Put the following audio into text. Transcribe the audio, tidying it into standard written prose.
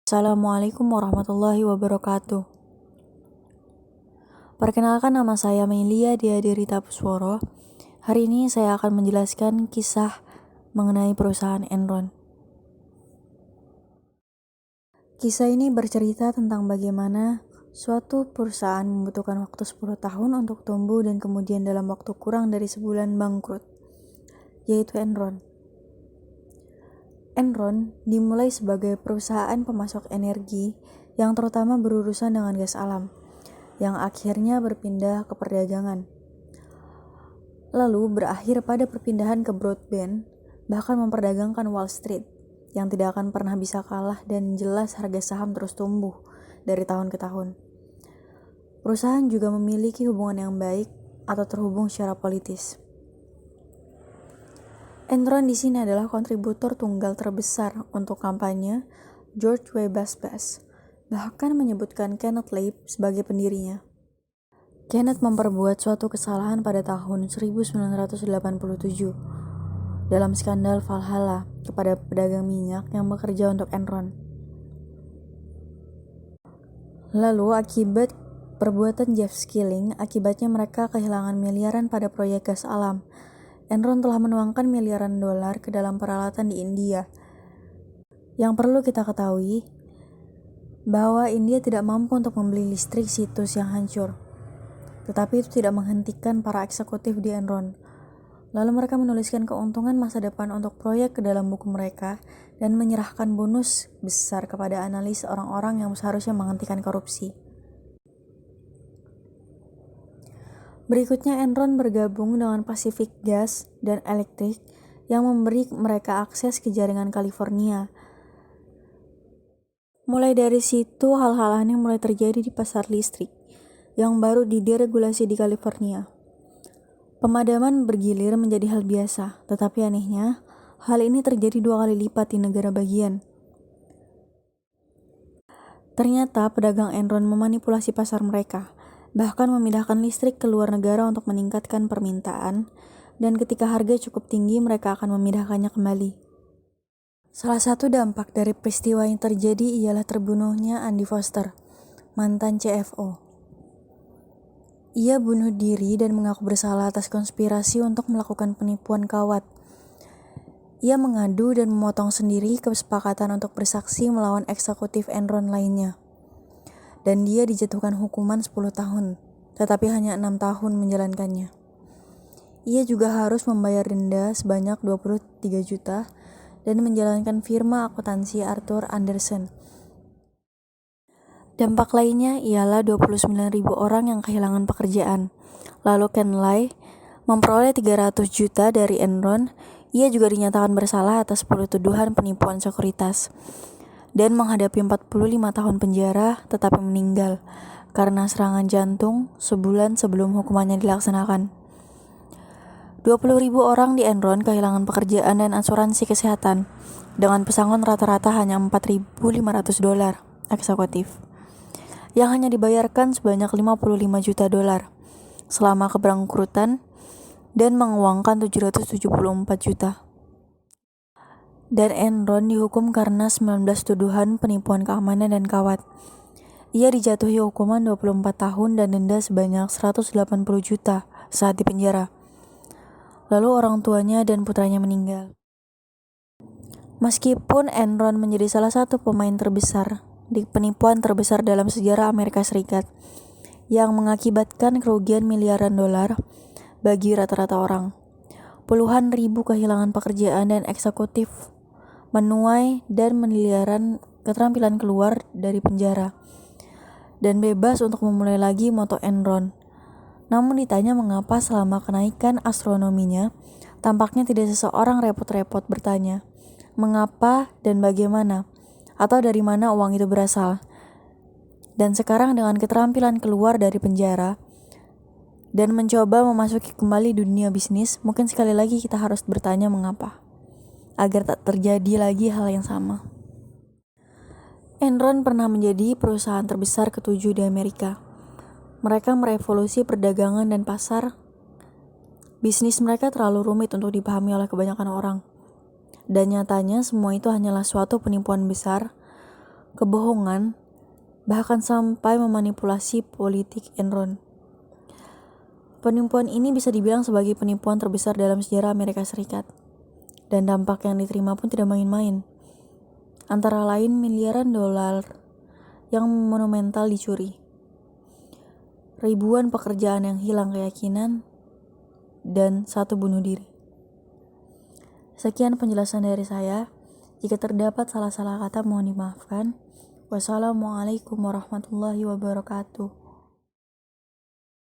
Assalamualaikum warahmatullahi wabarakatuh. Perkenalkan, nama saya Melia Diadirita Pusworo. Hari ini saya akan menjelaskan kisah mengenai perusahaan Enron. Kisah ini bercerita tentang bagaimana suatu perusahaan membutuhkan waktu 10 tahun untuk tumbuh dan kemudian dalam waktu kurang dari sebulan bangkrut, yaitu Enron. Enron dimulai sebagai perusahaan pemasok energi yang terutama berurusan dengan gas alam, yang akhirnya berpindah ke perdagangan. Lalu berakhir pada perpindahan ke broadband, bahkan memperdagangkan Wall Street, yang tidak akan pernah bisa kalah dan jelas harga saham terus tumbuh dari tahun ke tahun. Perusahaan juga memiliki hubungan yang baik atau terhubung secara politis. Enron di sini adalah kontributor tunggal terbesar untuk kampanye George W. Bush, bahkan menyebutkan Kenneth Laib sebagai pendirinya. Kenneth memperbuat suatu kesalahan pada tahun 1987 dalam skandal Valhalla kepada pedagang minyak yang bekerja untuk Enron. Lalu akibat perbuatan Jeff Skilling, akibatnya mereka kehilangan miliaran pada proyek gas alam. Enron telah menuangkan miliaran dolar ke dalam peralatan di India. Yang perlu kita ketahui bahwa India tidak mampu untuk membeli listrik situs yang hancur. Tetapi itu tidak menghentikan para eksekutif di Enron. Lalu mereka menuliskan keuntungan masa depan untuk proyek ke dalam buku mereka dan menyerahkan bonus besar kepada analis orang-orang yang seharusnya menghentikan korupsi. Berikutnya Enron bergabung dengan Pacific Gas dan Electric yang memberi mereka akses ke jaringan California. Mulai dari situ hal-hal aneh mulai terjadi di pasar listrik yang baru dideregulasi di California. Pemadaman bergilir menjadi hal biasa, tetapi anehnya hal ini terjadi 2 kali lipat di negara bagian. Ternyata pedagang Enron memanipulasi pasar mereka, bahkan memindahkan listrik ke luar negara untuk meningkatkan permintaan, dan ketika harga cukup tinggi mereka akan memindahkannya kembali. Salah satu dampak dari peristiwa yang terjadi ialah terbunuhnya Andy Foster, mantan CFO. Ia bunuh diri dan mengaku bersalah atas konspirasi untuk melakukan penipuan kawat. Ia mengadu dan memotong sendiri kesepakatan untuk bersaksi melawan eksekutif Enron lainnya. Dan dia dijatuhkan hukuman 10 tahun, tetapi hanya 6 tahun menjalankannya. Ia juga harus membayar denda sebanyak 23 juta dan menjalankan firma akuntansi Arthur Andersen. Dampak lainnya ialah 29.000 orang yang kehilangan pekerjaan. Lalu Ken Lay memperoleh 300 juta dari Enron. Ia juga dinyatakan bersalah atas 10 tuduhan penipuan sekuritas dan menghadapi 45 tahun penjara, tetapi meninggal karena serangan jantung sebulan sebelum hukumannya dilaksanakan. 20.000 orang di Enron kehilangan pekerjaan dan asuransi kesehatan dengan pesangon rata-rata hanya $4.500 eksekutif, yang hanya dibayarkan sebanyak $55 juta selama kebangkrutan dan menguangkan $774 juta. Dan Enron dihukum karena 19 tuduhan penipuan keamanan dan kawat. Ia dijatuhi hukuman 24 tahun dan denda sebanyak 180 juta saat di penjara. Lalu orang tuanya dan putranya meninggal. Meskipun Enron menjadi salah satu pemain terbesar di penipuan terbesar dalam sejarah Amerika Serikat yang mengakibatkan kerugian miliaran dolar bagi rata-rata orang, puluhan ribu kehilangan pekerjaan dan eksekutif menuai dan miliaran keterampilan keluar dari penjara dan bebas untuk memulai lagi moto Enron. Namun ditanya mengapa selama kenaikan astronominya, tampaknya tidak seseorang repot-repot bertanya, mengapa dan bagaimana, atau dari mana uang itu berasal. Dan sekarang dengan keterampilan keluar dari penjara dan mencoba memasuki kembali dunia bisnis, mungkin sekali lagi kita harus bertanya mengapa, agar tak terjadi lagi hal yang sama. Enron pernah menjadi perusahaan terbesar ke-7 di Amerika. Mereka merevolusi perdagangan dan pasar. Bisnis mereka terlalu rumit untuk dipahami oleh kebanyakan orang. Dan nyatanya semua itu hanyalah suatu penipuan besar kebohongan, bahkan sampai memanipulasi politik Enron. Penipuan ini bisa dibilang sebagai penipuan terbesar dalam sejarah Amerika Serikat. Dan dampak yang diterima pun tidak main-main. Antara lain miliaran dolar yang monumental dicuri. Ribuan pekerjaan yang hilang keyakinan, dan 1 bunuh diri. Sekian penjelasan dari saya. Jika terdapat salah-salah kata mohon dimaafkan. Wassalamualaikum warahmatullahi wabarakatuh.